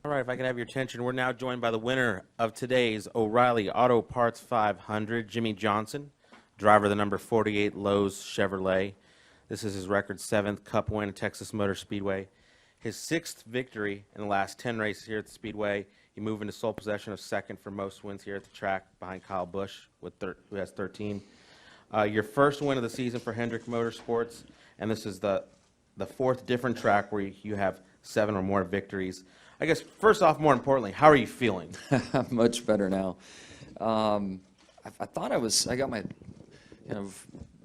All right, if I can have your attention, we're now joined by the winner of today's O'Reilly Auto Parts 500, Jimmie Johnson, driver of the number 48 Lowe's Chevrolet. This is his record 7th Cup win at Texas Motor Speedway. His 6th victory in the last 10 races here at the Speedway. He moved into sole possession of 2nd for most wins here at the track behind Kyle Busch, who has 13. Your first win of the season for Hendrick Motorsports, and this is the 4th different track where you have 7 or more victories. I guess, first off, more importantly, how are you feeling? Much better now. I thought I got my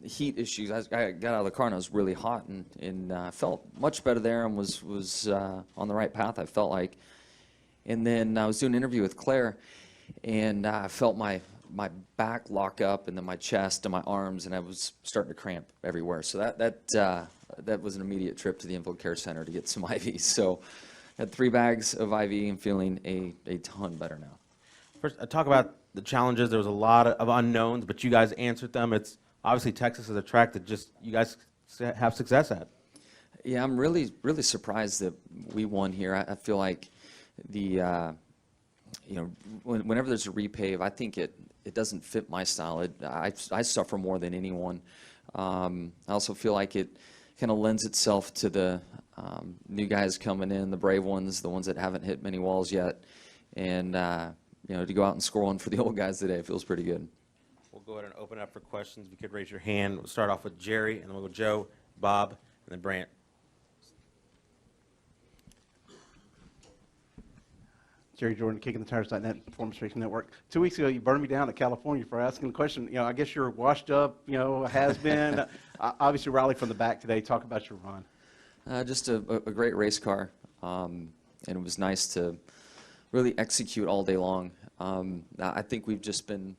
heat issues. I got out of the car and I was really hot and felt much better there and was on the right path, I felt like. And then I was doing an interview with Claire and I felt my back lock up and then my chest and my arms, and I was starting to cramp everywhere. So that was an immediate trip to the Invalid Care Center to get some IVs. So had 3 bags of IV and feeling a ton better now. First, talk about the challenges. There was a lot of unknowns, but you guys answered them. It's obviously Texas is a track that just you guys have success at. Yeah, I'm really surprised that we won here. I feel like whenever there's a repave, I think it doesn't fit my style. I suffer more than anyone. I also feel like it kind of lends itself to the new guys coming in, the brave ones, the ones that haven't hit many walls yet, and to go out and score one for the old guys today feels pretty good. We'll go ahead and open it up for questions. If you could raise your hand. We'll start off with Jerry, and then we'll go Joe, Bob, and then Brant. Jerry Jordan, KickingTheTires.net, Performance Racing Network. 2 weeks ago, you burned me down to California for asking a question. I guess you're washed up, has been. Obviously, rally from the back today. Talk about your run. Just a great race car, and it was nice to really execute all day long. I think we've just been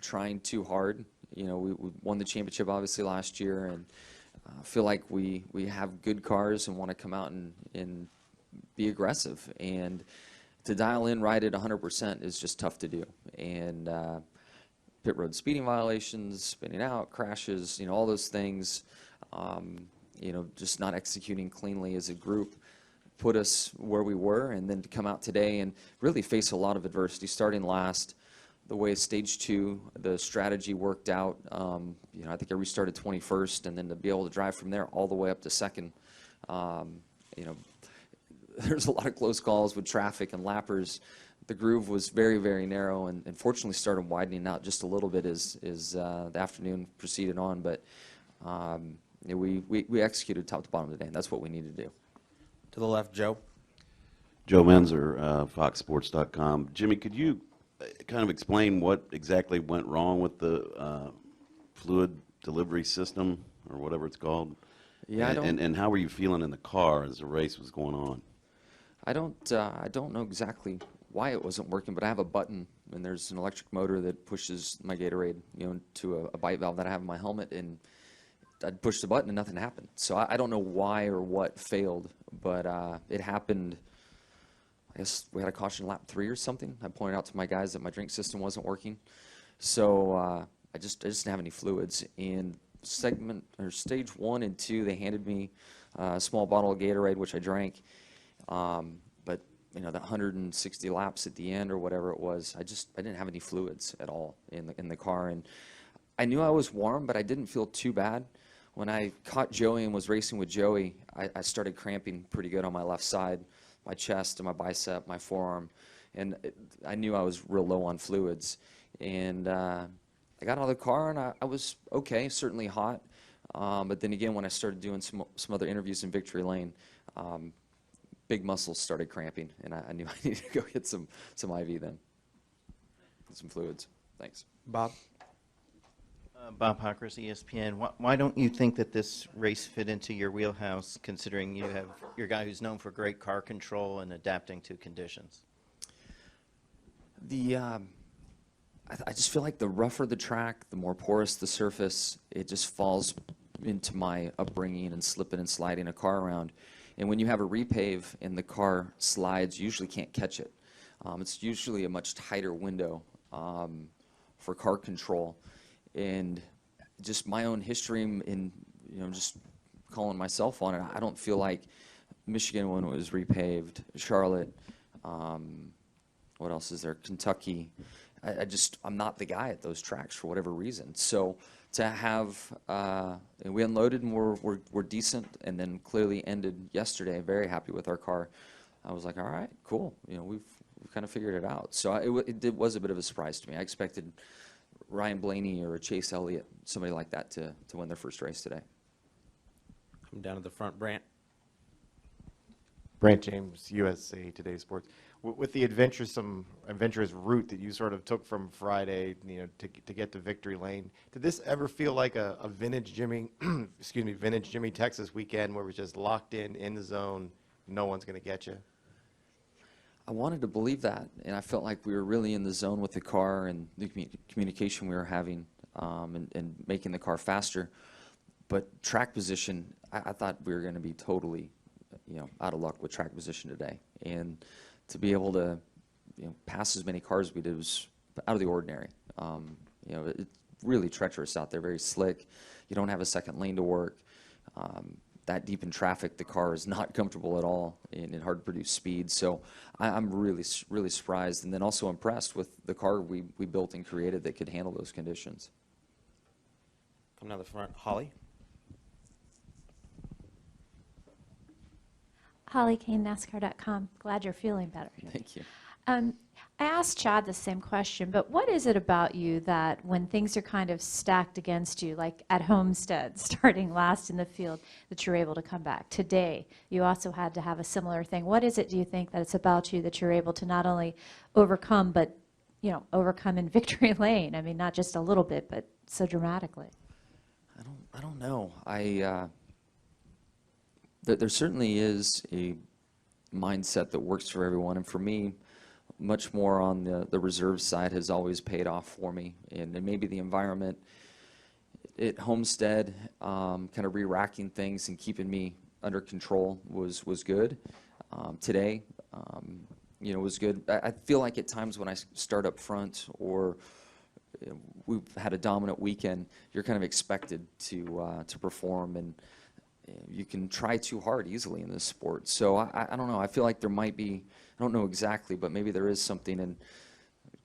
trying too hard. We won the championship obviously last year, and feel like we have good cars and want to come out and be aggressive. And to dial in right at 100% is just tough to do. And pit road speeding violations, spinning out, crashes, all those things, just not executing cleanly as a group put us where we were. And then to come out today and really face a lot of adversity, starting last, the way stage 2, the strategy worked out. I think I restarted 21st, and then to be able to drive from there all the way up to 2nd. There's a lot of close calls with traffic and lappers. The groove was very, very narrow, and fortunately started widening out just a little bit as the afternoon proceeded on. But we executed top to bottom today, and that's what we need to do. To the left, Joe. Joe Menzer, FoxSports.com. Jimmie, could you kind of explain what exactly went wrong with the fluid delivery system, or whatever it's called? Yeah, and how were you feeling in the car as the race was going on? I don't know exactly why it wasn't working, but I have a button, and there's an electric motor that pushes my Gatorade, to a bite valve that I have in my helmet, and I'd push the button and nothing happened. So I don't know why or what failed, but it happened. I guess we had a caution lap 3 or something. I pointed out to my guys that my drink system wasn't working, so I just didn't have any fluids. In stage 1 and 2, they handed me a small bottle of Gatorade, which I drank. But the 160 laps at the end or whatever it was, I didn't have any fluids at all in the car, and I knew I was warm, but I didn't feel too bad. When I caught Joey and was racing with Joey, I started cramping pretty good on my left side, my chest and my bicep, my forearm, and I knew I was real low on fluids. And I got out of the car and I was okay, certainly hot. But then again, when I started doing some other interviews in Victory Lane, big muscles started cramping, and I knew I needed to go get some IV then, some fluids. Thanks. Bob. Bob Hockers, ESPN. Why don't you think that this race fit into your wheelhouse, considering you have your guy who's known for great car control and adapting to conditions? I just feel like the rougher the track, the more porous the surface, it just falls into my upbringing and slipping and sliding a car around. And when you have a repave and the car slides, you usually can't catch it. It's usually a much tighter window for car control. And just my own history in just calling myself on it, I don't feel like Michigan when it was repaved, Charlotte, What else is there? Kentucky. I'm not the guy at those tracks for whatever reason. So to have, and we unloaded and we're decent, and then clearly ended yesterday very happy with our car. I was like, all right, cool. You know, we've kind of figured it out. So it was a bit of a surprise to me. I expected Ryan Blaney or Chase Elliott, somebody like that, to win their first race today. Come down to the front, Brant. Brant James, USA Today Sports. With the adventurous route that you sort of took from Friday, you know, to get to victory lane, did this ever feel like a vintage Jimmie, excuse me, vintage Jimmie Texas weekend where it was just locked in the zone, no one's going to get you? I wanted to believe that, and I felt like we were really in the zone with the car and the communication we were having, and making the car faster. But track position, I thought we were going to be totally, you know, out of luck with track position today. And to be able to, you know, pass as many cars as we did was out of the ordinary. You know, it's really treacherous out there, very slick. You don't have a second lane to work. That deep in traffic, the car is not comfortable at all and hard to produce speed. So I'm really surprised, and then also impressed with the car we built and created that could handle those conditions. Come down the front, Holly. Holly Kane, NASCAR.com. Glad you're feeling better. Thank you. I asked Chad the same question, but what is it about you that when things are kind of stacked against you, like at Homestead, starting last in the field, that you're able to come back? Today, you also had to have a similar thing. What is it, do you think, that it's about you that you're able to not only overcome, but, you know, overcome in victory lane? I mean, not just a little bit, but so dramatically. I don't know. There certainly is a mindset that works for everyone, and for me, much more on the reserve side has always paid off for me. And maybe the environment at Homestead, kind of re-racking things and keeping me under control was good. Today, you know, was good. I feel like at times when I start up front or we've had a dominant weekend, you're kind of expected to perform, and you can try too hard easily in this sport. So I don't know. I feel like there might be, I don't know exactly, but maybe there is something in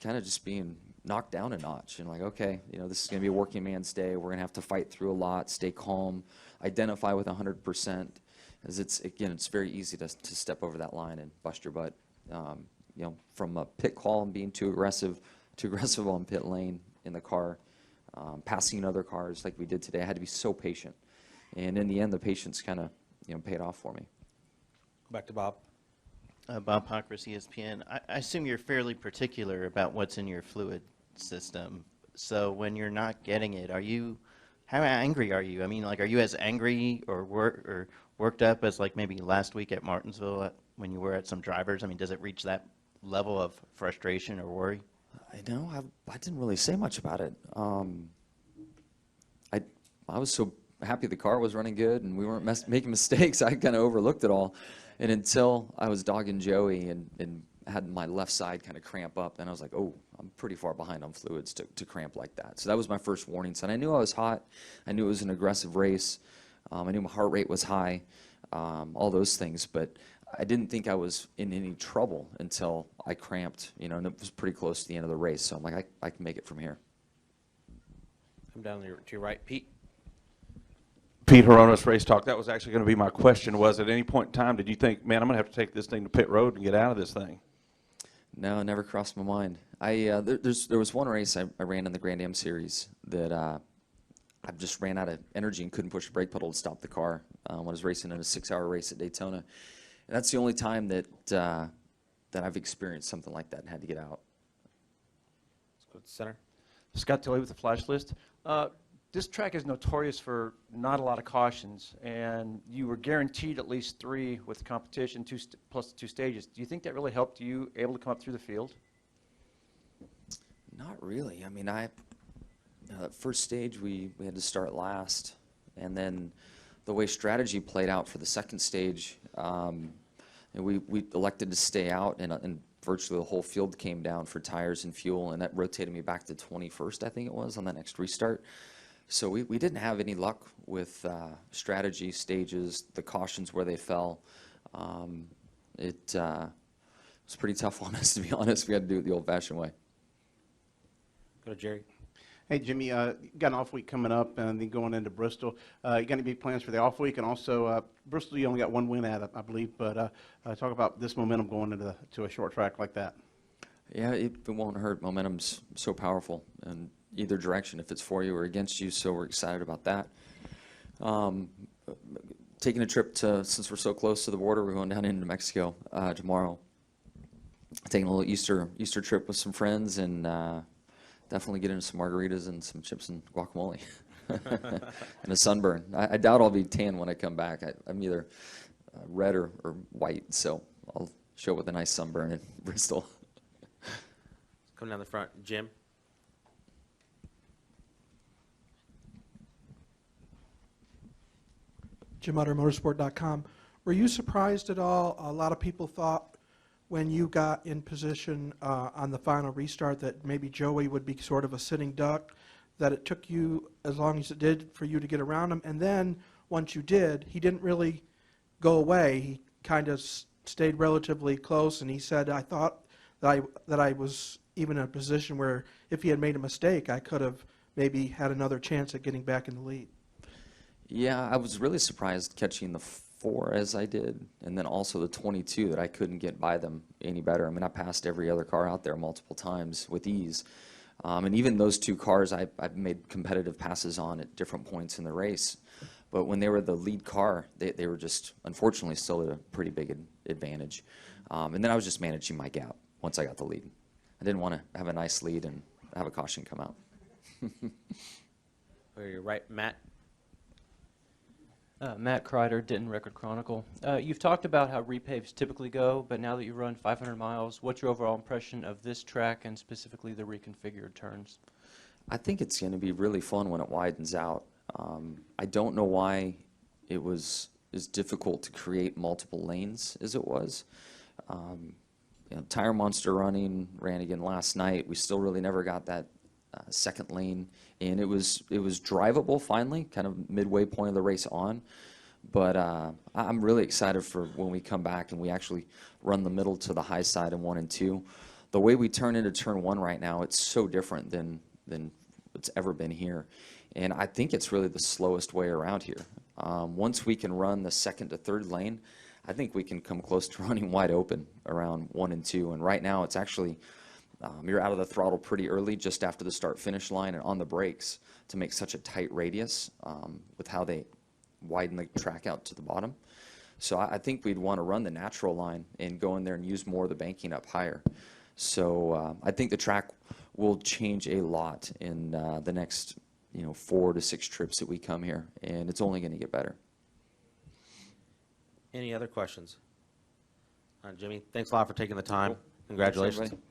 kind of just being knocked down a notch and like, okay, you know, this is going to be a working man's day. We're going to have to fight through a lot, stay calm, identify with 100%. As it's, again, it's very easy to step over that line and bust your butt. You know, from a pit call and being too aggressive on pit lane in the car, passing other cars like we did today. I had to be so patient. And in the end, the patience kind of, you know, paid off for me. Back to Bob. Bob Pockris, ESPN. I assume you're fairly particular about what's in your fluid system. So when you're not getting it, how angry are you? I mean, like, are you as angry or worked up as like maybe last week at Martinsville when you were at some drivers? I mean, does it reach that level of frustration or worry? I know. I didn't really say much about it. I was so happy the car was running good and we weren't making mistakes. I kind of overlooked it all. And until I was dogging Joey and had my left side kind of cramp up, then I was like, oh, I'm pretty far behind on fluids to cramp like that. So that was my first warning sign. I knew I was hot. I knew it was an aggressive race. I knew my heart rate was high, all those things. But I didn't think I was in any trouble until I cramped, you know, and it was pretty close to the end of the race. So I'm like, I can make it from here. Come down to your right, Pete. Pete Horonis, Race Talk. That was actually going to be my question. Was at any point in time did you think, man, I'm going to have to take this thing to pit road and get out of this thing? No, it never crossed my mind. There was one race I ran in the Grand Am Series that I just ran out of energy and couldn't push the brake pedal to stop the car when I was racing in a 6-hour race at Daytona. And that's the only time that I've experienced something like that and had to get out. Let's go to the center. Scott Tilley with the Flash List. This track is notorious for not a lot of cautions, and you were guaranteed at least 3 with competition, plus 2 stages. Do you think that really helped you able to come up through the field? Not really. I mean, that first stage we had to start last, and then the way strategy played out for the second stage, and we elected to stay out, and virtually the whole field came down for tires and fuel, and that rotated me back to 21st, I think it was, on that next restart. So we didn't have any luck with strategy, stages, the cautions where they fell. It was pretty tough on us, to be honest. We had to do it the old-fashioned way. Go to Jerry. Hey, Jimmy, you got an off week coming up and then going into Bristol. You got any big plans for the off week? And also, Bristol, you only got one win at it, I believe, but talk about this momentum going into to a short track like that. Yeah, it won't hurt. Momentum's so powerful in either direction, if it's for you or against you, so we're excited about that. Taking a trip to, since we're so close to the border, we're going down into Mexico tomorrow. Taking a little Easter trip with some friends, and definitely get into some margaritas and some chips and guacamole and a sunburn. I doubt I'll be tan when I come back. I'm either red or white, so I'll show up with a nice sunburn in Bristol. Come down the front. Jim? JimOtterMotorsport.com. Were you surprised at all? A lot of people thought when you got in position on the final restart that maybe Joey would be sort of a sitting duck, that it took you as long as it did for you to get around him. And then once you did, he didn't really go away. He kind of stayed relatively close, and he said, I thought that I was even in a position where if he had made a mistake, I could have maybe had another chance at getting back in the lead. Yeah, I was really surprised catching the 4 as I did, and then also the 22 that I couldn't get by them any better. I mean, I passed every other car out there multiple times with ease. And even those 2 cars I've made competitive passes on at different points in the race. But when they were the lead car, they were just, unfortunately, still at a pretty big advantage. And then I was just managing my gap once I got the lead. I didn't want to have a nice lead and have a caution come out. You're right, Matt. Matt Kreider, Denton Record Chronicle. You've talked about how repaves typically go, but now that you run 500 miles, what's your overall impression of this track and specifically the reconfigured turns? I think it's going to be really fun when it widens out. I don't know why it was as difficult to create multiple lanes as it was. Tire Monster ran again last night. We still really never got that second lane in. It was drivable finally, kind of midway point of the race on. But I'm really excited for when we come back and we actually run the middle to the high side in 1 and 2. The way we turn into turn 1 right now, it's so different than it's ever been here. And I think it's really the slowest way around here. Once we can run the second to third lane, I think we can come close to running wide open around 1 and 2. And right now it's actually, you're out of the throttle pretty early just after the start-finish line and on the brakes to make such a tight radius with how they widen the track out to the bottom. So I think we'd want to run the natural line and go in there and use more of the banking up higher. So I think the track will change a lot in the next 4 to 6 trips that we come here, and it's only going to get better. Any other questions? Jimmy, thanks a lot for taking the time. Congratulations. Thanks, everybody.